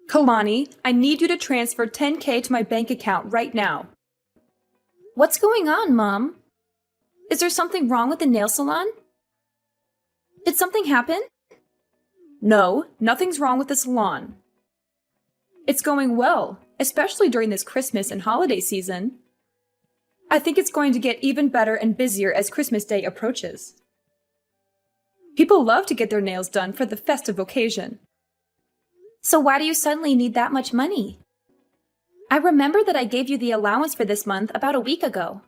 Kalani, I need you to transfer 10K to my bank account right now. What's going on, Mom? Is there something wrong with the nail salon? Did something happen? No, nothing's wrong with the salon. It's going well, especially during this Christmas and holiday season. I think it's going to get even better and busier as Christmas Day approaches. People love to get their nails done for the festive occasion. So why do you suddenly need that much money? I remember that I gave you the allowance for this month about a week ago.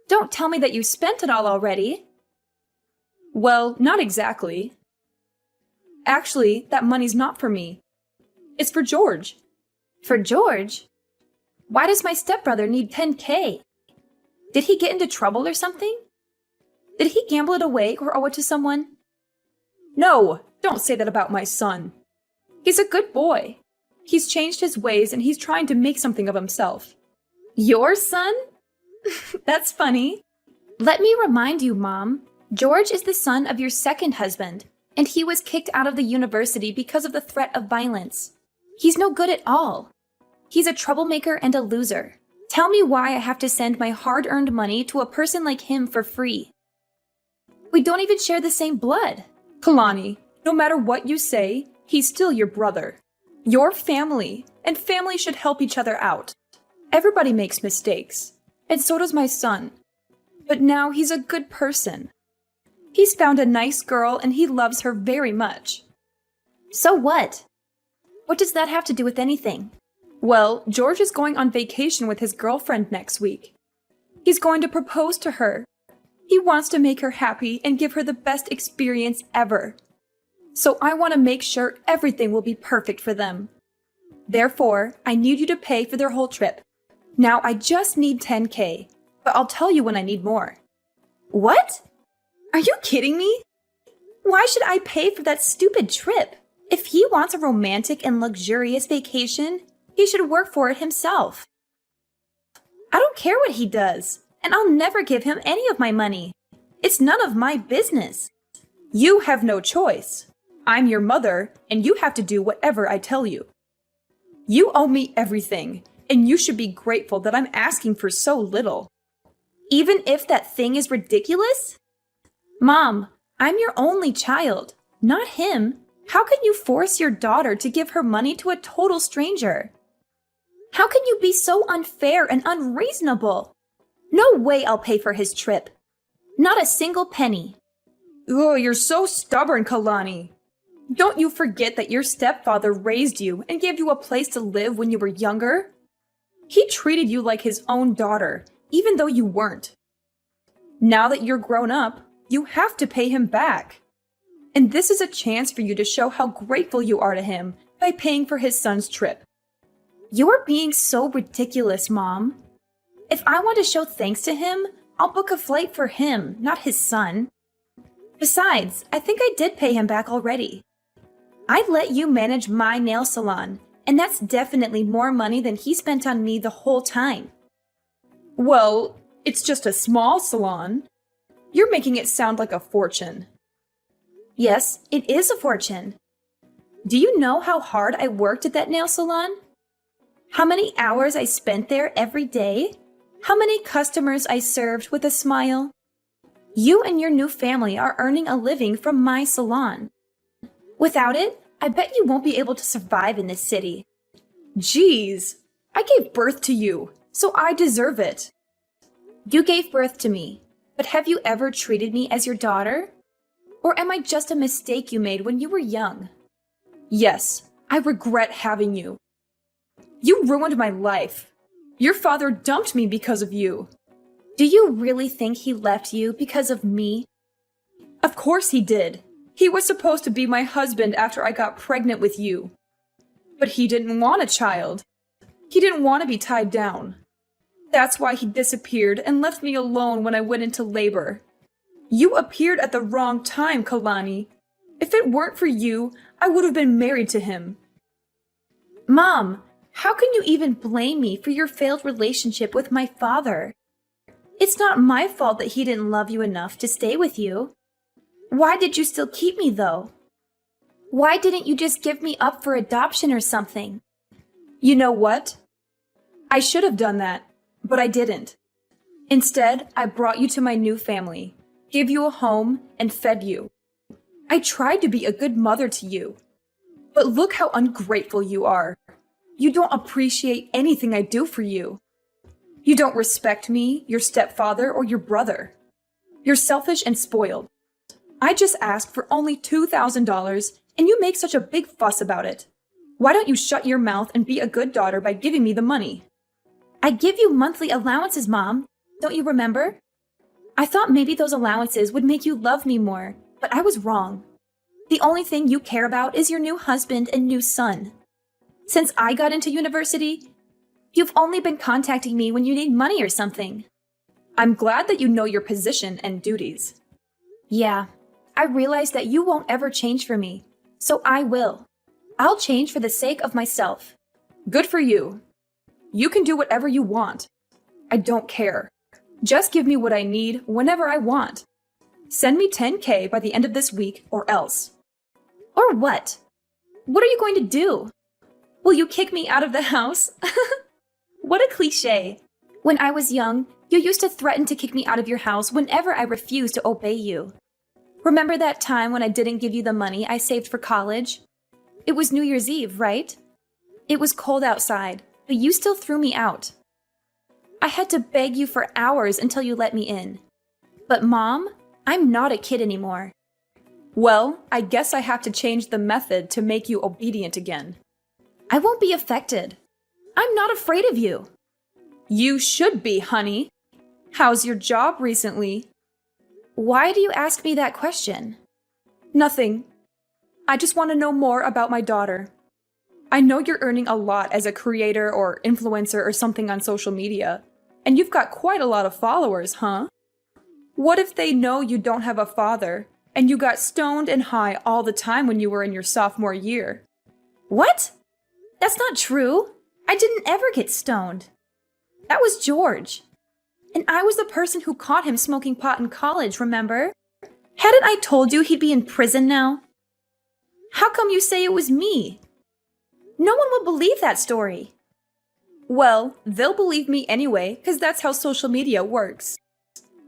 Don't tell me that you spent it all already. Well, not exactly. Actually, that money's not for me. It's for George. For George? Why does my stepbrother need 10K? Did he get into trouble or something? Did he gamble it away or owe it to someone? No, don't say that about my son. He's a good boy. He's changed his ways and he's trying to make something of himself. Your son? That's funny. Let me remind you, Mom. George is the son of your second husband, and he was kicked out of the university because of the threat of violence. He's no good at all. He's a troublemaker and a loser. Tell me why I have to send my hard-earned money to a person like him for free. We don't even share the same blood. Kalani, no matter what you say, he's still your brother. Your family, and family should help each other out. Everybody makes mistakes, and so does my son. But now he's a good person. He's found a nice girl and he loves her very much. So what? What does that have to do with anything? Well, George is going on vacation with his girlfriend next week. He's going to propose to her. He wants to make her happy and give her the best experience ever. So I want to make sure everything will be perfect for them. Therefore, I need you to pay for their whole trip. Now I just need 10K, but I'll tell you when I need more. What? Are you kidding me? Why should I pay for that stupid trip? If he wants a romantic and luxurious vacation, he should work for it himself. I don't care what he does, and I'll never give him any of my money. It's none of my business. You have no choice. I'm your mother, and you have to do whatever I tell you. You owe me everything, and you should be grateful that I'm asking for so little. Even if that thing is ridiculous? Mom, I'm your only child, not him. How can you force your daughter to give her money to a total stranger? How can you be so unfair and unreasonable? No way I'll pay for his trip. Not a single penny. Oh, you're so stubborn, Kalani. Don't you forget that your stepfather raised you and gave you a place to live when you were younger? He treated you like his own daughter, even though you weren't. Now that you're grown up, you have to pay him back. And this is a chance for you to show how grateful you are to him by paying for his son's trip. You're being so ridiculous, Mom. If I want to show thanks to him, I'll book a flight for him, not his son. Besides, I think I did pay him back already. I let you manage my nail salon, and that's definitely more money than he spent on me the whole time. Well, it's just a small salon. You're making it sound like a fortune. Yes, it is a fortune. Do you know how hard I worked at that nail salon? How many hours I spent there every day? How many customers I served with a smile? You and your new family are earning a living from my salon. Without it, I bet you won't be able to survive in this city. Jeez, I gave birth to you, so I deserve it. You gave birth to me, but have you ever treated me as your daughter? Or am I just a mistake you made when you were young? Yes, I regret having you. You ruined my life. Your father dumped me because of you. Do you really think he left you because of me? Of course he did. He was supposed to be my husband after I got pregnant with you. But he didn't want a child. He didn't want to be tied down. That's why he disappeared and left me alone when I went into labor. You appeared at the wrong time, Kalani. If it weren't for you, I would have been married to him. Mom, how can you even blame me for your failed relationship with my father? It's not my fault that he didn't love you enough to stay with you. Why did you still keep me, though? Why didn't you just give me up for adoption or something? You know what? I should have done that, but I didn't. Instead, I brought you to my new family, gave you a home, and fed you. I tried to be a good mother to you. But look how ungrateful you are. You don't appreciate anything I do for you. You don't respect me, your stepfather, or your brother. You're selfish and spoiled. I just asked for only $2,000, and you make such a big fuss about it. Why don't you shut your mouth and be a good daughter by giving me the money? I give you monthly allowances, Mom. Don't you remember? I thought maybe those allowances would make you love me more, but I was wrong. The only thing you care about is your new husband and new son. Since I got into university, you've only been contacting me when you need money or something. I'm glad that you know your position and duties. Yeah, I realize that you won't ever change for me, so I will. I'll change for the sake of myself. Good for you. You can do whatever you want. I don't care. Just give me what I need whenever I want. Send me $10K by the end of this week or else. Or what? What are you going to do? Will you kick me out of the house? What a cliche. When I was young, you used to threaten to kick me out of your house whenever I refused to obey you. Remember that time when I didn't give you the money I saved for college? It was New Year's Eve, right? It was cold outside, but you still threw me out. I had to beg you for hours until you let me in. But Mom, I'm not a kid anymore. Well, I guess I have to change the method to make you obedient again. I won't be affected. I'm not afraid of you. You should be, honey. How's your job recently? Why do you ask me that question? Nothing. I just want to know more about my daughter. I know you're earning a lot as a creator or influencer or something on social media, and you've got quite a lot of followers, huh? What if they know you don't have a father, and you got stoned and high all the time when you were in your sophomore year? What? That's not true. I didn't ever get stoned. That was George. And I was the person who caught him smoking pot in college, remember? Hadn't I told you he'd be in prison now? How come you say it was me? No one will believe that story. Well, they'll believe me anyway, because that's how social media works.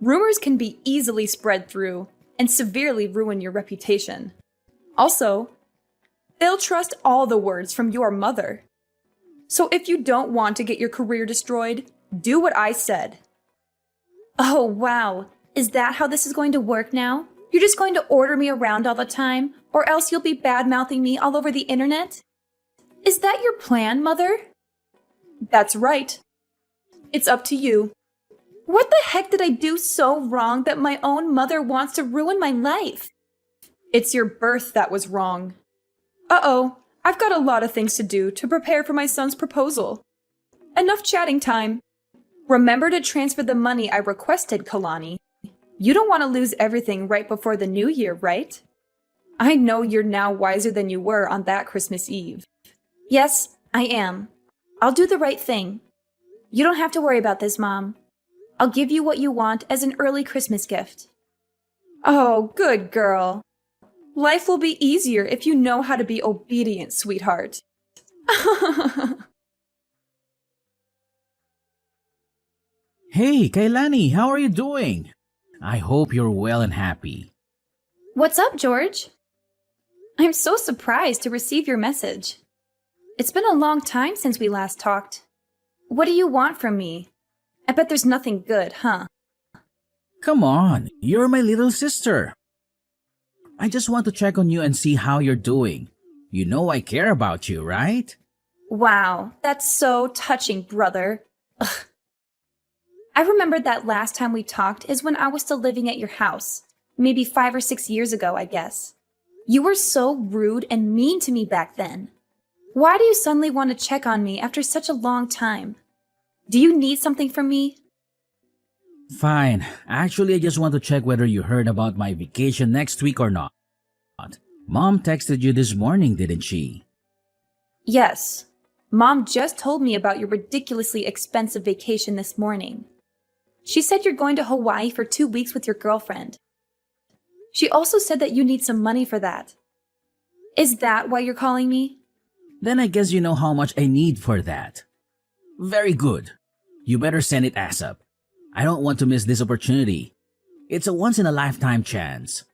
Rumors can be easily spread through and severely ruin your reputation. Also, they'll trust all the words from your mother. So if you don't want to get your career destroyed, do what I said. Oh, wow. Is that how this is going to work now? You're just going to order me around all the time, or else you'll be bad-mouthing me all over the internet? Is that your plan, Mother? That's right. It's up to you. What the heck did I do so wrong that my own mother wants to ruin my life? It's your birth that was wrong. Uh-oh, I've got a lot of things to do to prepare for my son's proposal. Enough chatting time. Remember to transfer the money I requested, Kalani. You don't want to lose everything right before the new year, right? I know you're now wiser than you were on that Christmas Eve. Yes, I am. I'll do the right thing. You don't have to worry about this, Mom. I'll give you what you want as an early Christmas gift. Oh, good girl. Life will be easier if you know how to be obedient, sweetheart. Hey, Kailani, how are you doing? I hope you're well and happy. What's up, George? I'm so surprised to receive your message. It's been a long time since we last talked. What do you want from me? I bet there's nothing good, huh? Come on, you're my little sister. I just want to check on you and see how you're doing. You know I care about you, right? Wow, that's so touching, brother. Ugh. I remembered that last time we talked is when I was still living at your house. Maybe 5 or 6 years ago, I guess. You were so rude and mean to me back then. Why do you suddenly want to check on me after such a long time? Do you need something from me? Fine. Actually, I just want to check whether you heard about my vacation next week or not. Mom texted you this morning, didn't she? Yes. Mom just told me about your ridiculously expensive vacation this morning. She said you're going to Hawaii for 2 weeks with your girlfriend. She also said that you need some money for that. Is that why you're calling me? Then I guess you know how much I need for that. Very good. You better send it ASAP. I don't want to miss this opportunity. It's a once-in-a-lifetime chance.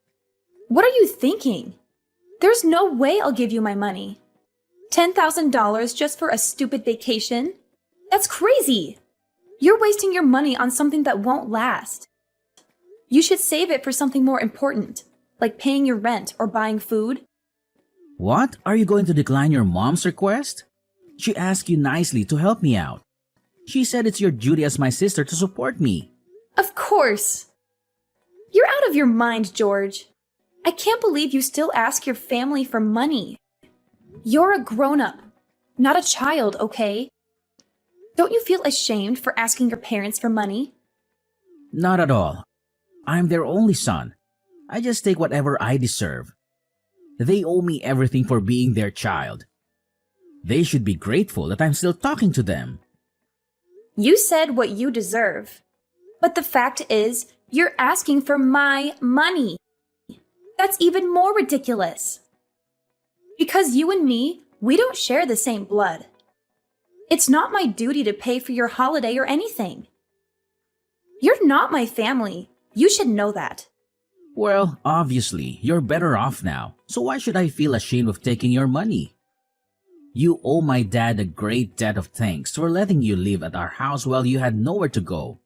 What are you thinking? There's no way I'll give you my money. $10,000 just for a stupid vacation? That's crazy! You're wasting your money on something that won't last. You should save it for something more important, like paying your rent or buying food. What? Are you going to decline your mom's request? She asked you nicely to help me out. She said it's your duty as my sister to support me. Of course! You're out of your mind, George. I can't believe you still ask your family for money. You're a grown-up, not a child, okay? Don't you feel ashamed for asking your parents for money? Not at all. I'm their only son. I just take whatever I deserve. They owe me everything for being their child. They should be grateful that I'm still talking to them. You said what you deserve. But the fact is, you're asking for my money. That's even more ridiculous. Because you and me, we don't share the same blood. It's not my duty to pay for your holiday or anything. You're not my family. You should know that. Well, obviously, you're better off now, so why should I feel ashamed of taking your money? You owe my dad a great debt of thanks for letting you live at our house while you had nowhere to go.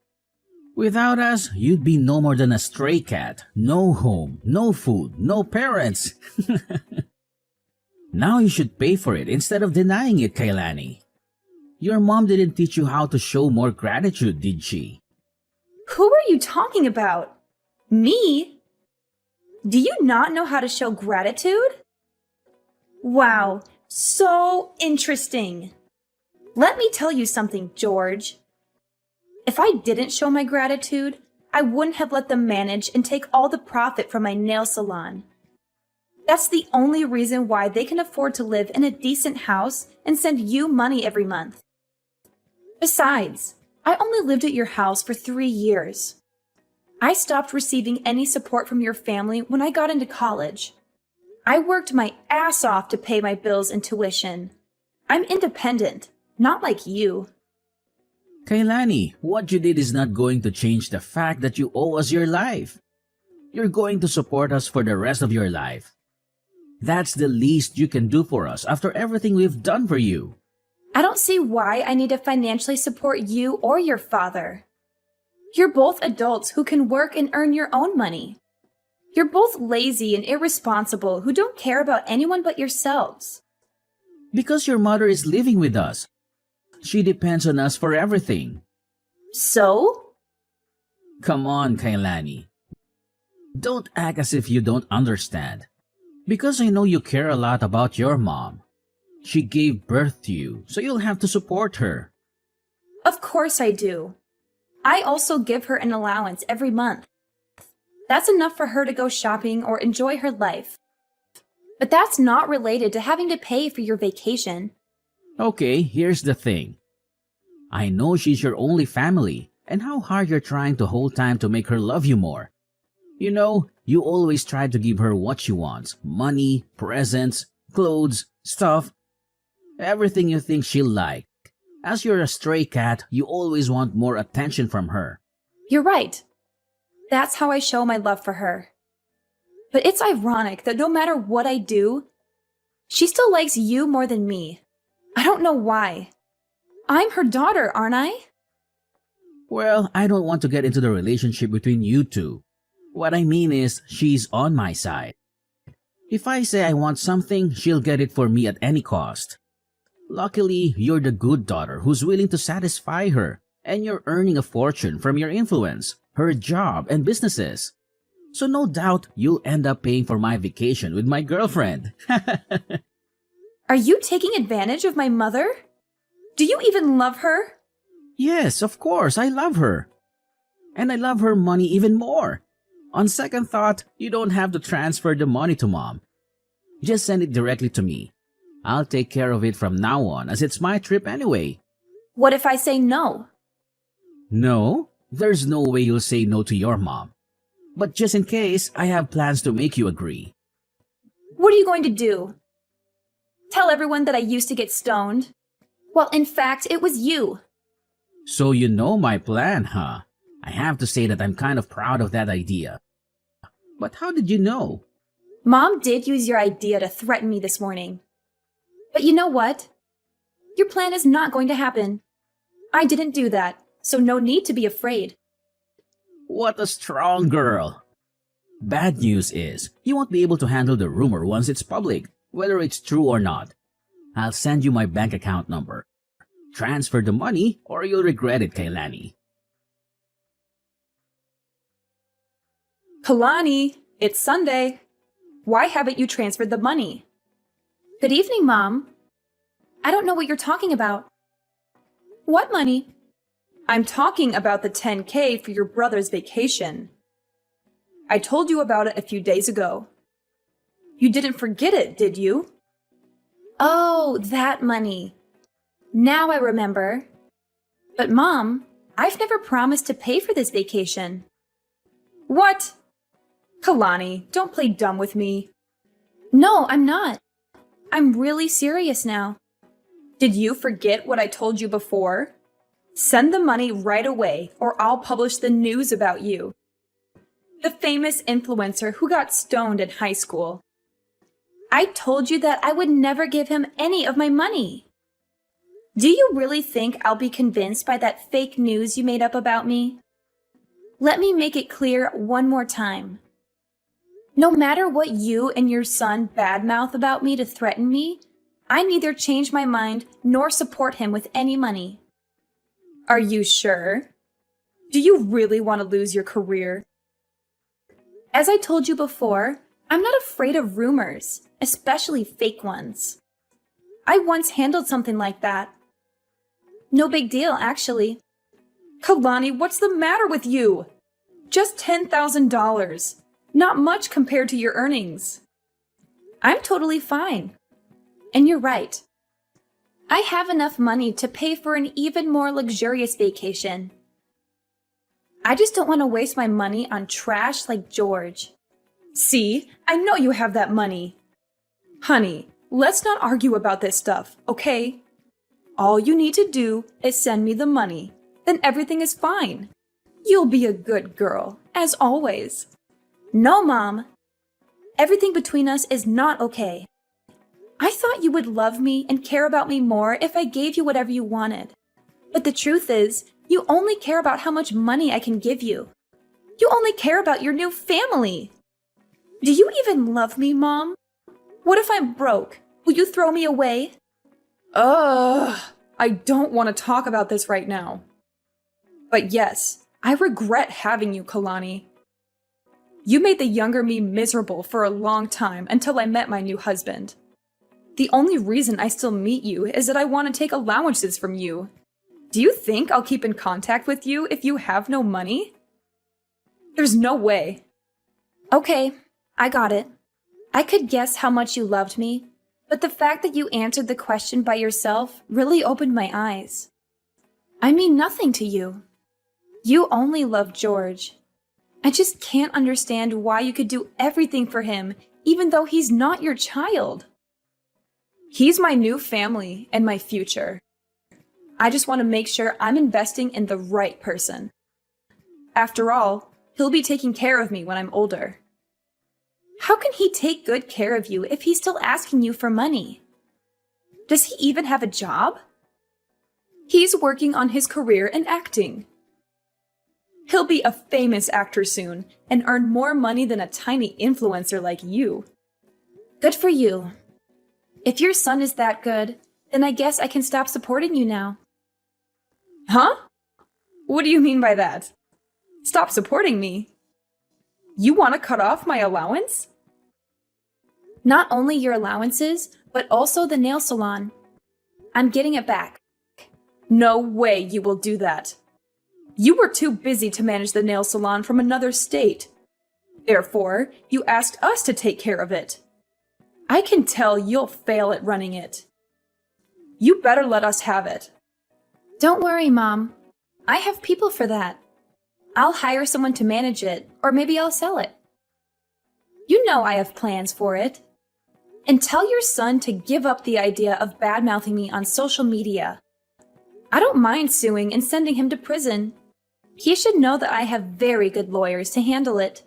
Without us, you'd be no more than a stray cat, no home, no food, no parents. Now you should pay for it instead of denying it, Kailani. Your mom didn't teach you how to show more gratitude, did she? Who are you talking about? Me? Do you not know how to show gratitude? Wow, so interesting. Let me tell you something, George. If I didn't show my gratitude, I wouldn't have let them manage and take all the profit from my nail salon. That's the only reason why they can afford to live in a decent house and send you money every month. Besides, I only lived at your house for 3 years. I stopped receiving any support from your family when I got into college. I worked my ass off to pay my bills and tuition. I'm independent, not like you. Kailani, what you did is not going to change the fact that you owe us your life. You're going to support us for the rest of your life. That's the least you can do for us after everything we've done for you. I don't see why I need to financially support you or your father. You're both adults who can work and earn your own money. You're both lazy and irresponsible who don't care about anyone but yourselves. Because your mother is living with us. She depends on us for everything. So? Come on, Kailani. Don't act as if you don't understand. Because I know you care a lot about your mom. She gave birth to you, so you'll have to support her. Of course I do. I also give her an allowance every month. That's enough for her to go shopping or enjoy her life. But that's not related to having to pay for your vacation. Okay, here's the thing. I know she's your only family, and how hard you're trying to hold time to make her love you more. You know, you always try to give her what she wants. Money, presents, clothes, stuff. Everything you think she'll like. As you're a stray cat, you always want more attention from her. You're right. That's how I show my love for her. But it's ironic that no matter what I do, she still likes you more than me. I don't know why. I'm her daughter, aren't I? Well, I don't want to get into the relationship between you two. What I mean is, she's on my side. If I say I want something, she'll get it for me at any cost. Luckily, you're the good daughter who's willing to satisfy her, and you're earning a fortune from your influence, her job, and businesses. So no doubt you'll end up paying for my vacation with my girlfriend. Are you taking advantage of my mother? Do you even love her? Yes, of course, I love her. And I love her money even more. On second thought, you don't have to transfer the money to mom. Just send it directly to me. I'll take care of it from now on as it's my trip anyway. What if I say no? No, there's no way you'll say no to your mom. But just in case, I have plans to make you agree. What are you going to do? Tell everyone that I used to get stoned. Well, in fact, it was you. So you know my plan, huh? I have to say that I'm kind of proud of that idea. But how did you know? Mom did use your idea to threaten me this morning. But you know what? Your plan is not going to happen. I didn't do that, so no need to be afraid. What a strong girl! Bad news is, you won't be able to handle the rumor once it's public, whether it's true or not. I'll send you my bank account number. Transfer the money or you'll regret it, Kailani. Kalani, it's Sunday. Why haven't you transferred the money? Good evening, Mom. I don't know what you're talking about. What money? I'm talking about the 10K for your brother's vacation. I told you about it a few days ago. You didn't forget it, did you? Oh, that money. Now I remember. But Mom, I've never promised to pay for this vacation. What? Kalani, don't play dumb with me. No, I'm not. I'm really serious now. Did you forget what I told you before? Send the money right away or I'll publish the news about you. The famous influencer who got stoned in high school. I told you that I would never give him any of my money. Do you really think I'll be convinced by that fake news you made up about me? Let me make it clear one more time. No matter what you and your son badmouth about me to threaten me, I neither change my mind nor support him with any money. Are you sure? Do you really want to lose your career? As I told you before, I'm not afraid of rumors, especially fake ones. I once handled something like that. No big deal, actually. Kalani, what's the matter with you? Just $10,000. Not much compared to your earnings. I'm totally fine. And you're right. I have enough money to pay for an even more luxurious vacation. I just don't want to waste my money on trash like George. See, I know you have that money. Honey, let's not argue about this stuff, okay? All you need to do is send me the money. Then everything is fine. You'll be a good girl, as always. No, Mom. Everything between us is not okay. I thought you would love me and care about me more if I gave you whatever you wanted. But the truth is, you only care about how much money I can give you. You only care about your new family. Do you even love me, Mom? What if I'm broke? Will you throw me away? I don't want to talk about this right now. But yes, I regret having you, Kalani. You made the younger me miserable for a long time until I met my new husband. The only reason I still meet you is that I want to take allowances from you. Do you think I'll keep in contact with you if you have no money? There's no way. Okay, I got it. I could guess how much you loved me, but the fact that you answered the question by yourself really opened my eyes. I mean nothing to you. You only love George. I just can't understand why you could do everything for him, even though he's not your child. He's my new family and my future. I just want to make sure I'm investing in the right person. After all, he'll be taking care of me when I'm older. How can he take good care of you if he's still asking you for money? Does he even have a job? He's working on his career in acting. He'll be a famous actor soon and earn more money than a tiny influencer like you. Good for you. If your son is that good, then I guess I can stop supporting you now. Huh? What do you mean by that? Stop supporting me? You want to cut off my allowance? Not only your allowances, but also the nail salon. I'm getting it back. No way you will do that. You were too busy to manage the nail salon from another state. Therefore, you asked us to take care of it. I can tell you'll fail at running it. You better let us have it. Don't worry, Mom. I have people for that. I'll hire someone to manage it, or maybe I'll sell it. You know I have plans for it. And tell your son to give up the idea of bad-mouthing me on social media. I don't mind suing and sending him to prison. He should know that I have very good lawyers to handle it.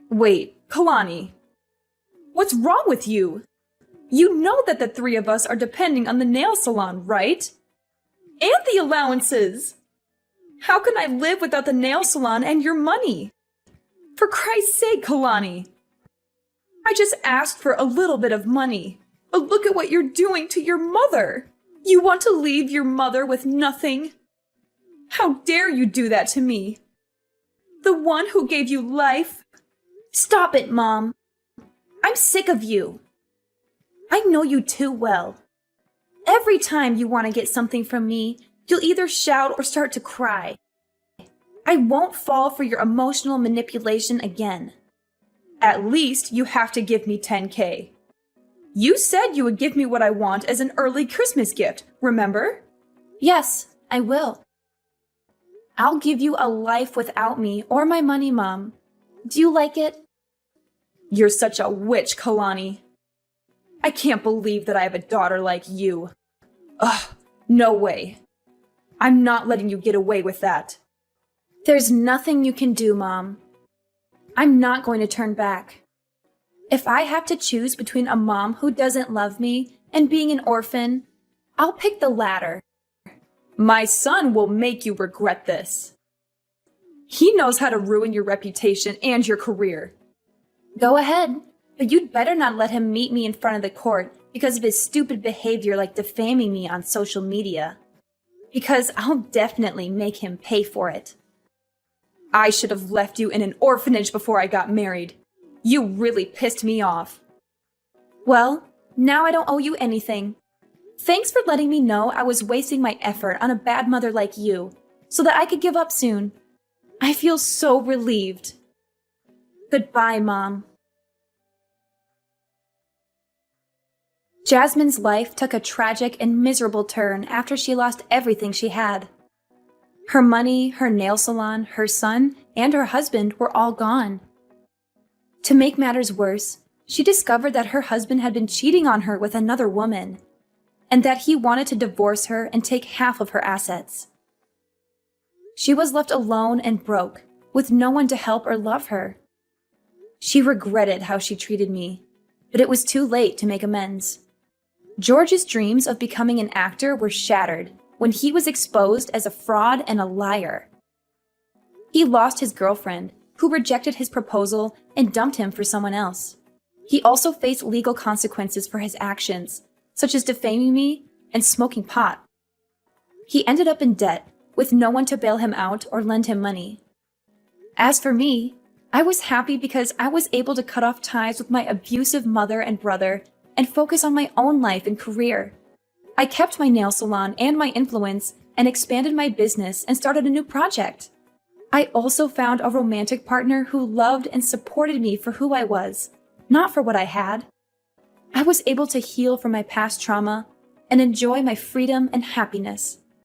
Wait, Kalani. What's wrong with you? You know that the three of us are depending on the nail salon, right? And the allowances. How can I live without the nail salon and your money? For Christ's sake, Kalani. I just asked for a little bit of money. But look at what you're doing to your mother. You want to leave your mother with nothing? How dare you do that to me? The one who gave you life? Stop it, Mom. I'm sick of you. I know you too well. Every time you want to get something from me, you'll either shout or start to cry. I won't fall for your emotional manipulation again. At least you have to give me $10K. You said you would give me what I want as an early Christmas gift, remember? Yes, I will. I'll give you a life without me or my money, Mom. Do you like it? You're such a witch, Kalani. I can't believe that I have a daughter like you. Ugh, no way. I'm not letting you get away with that. There's nothing you can do, Mom. I'm not going to turn back. If I have to choose between a mom who doesn't love me and being an orphan, I'll pick the latter. My son will make you regret this. He knows how to ruin your reputation and your career. Go ahead, but you'd better not let him meet me in front of the court because of his stupid behavior like defaming me on social media. Because I'll definitely make him pay for it. I should have left you in an orphanage before I got married. You really pissed me off. Well, now I don't owe you anything. Thanks for letting me know I was wasting my effort on a bad mother like you, so that I could give up soon. I feel so relieved. Goodbye, Mom. Jasmine's life took a tragic and miserable turn after she lost everything she had. Her money, her nail salon, her son, and her husband were all gone. To make matters worse, she discovered that her husband had been cheating on her with another woman, and that he wanted to divorce her and take half of her assets. She was left alone and broke, with no one to help or love her. She regretted how she treated me, but it was too late to make amends. George's dreams of becoming an actor were shattered when he was exposed as a fraud and a liar. He lost his girlfriend, who rejected his proposal and dumped him for someone else. He also faced legal consequences for his actions, such as defaming me and smoking pot. He ended up in debt, with no one to bail him out or lend him money. As for me, I was happy because I was able to cut off ties with my abusive mother and brother and focus on my own life and career. I kept my nail salon and my influence and expanded my business and started a new project. I also found a romantic partner who loved and supported me for who I was, not for what I had. I was able to heal from my past trauma and enjoy my freedom and happiness.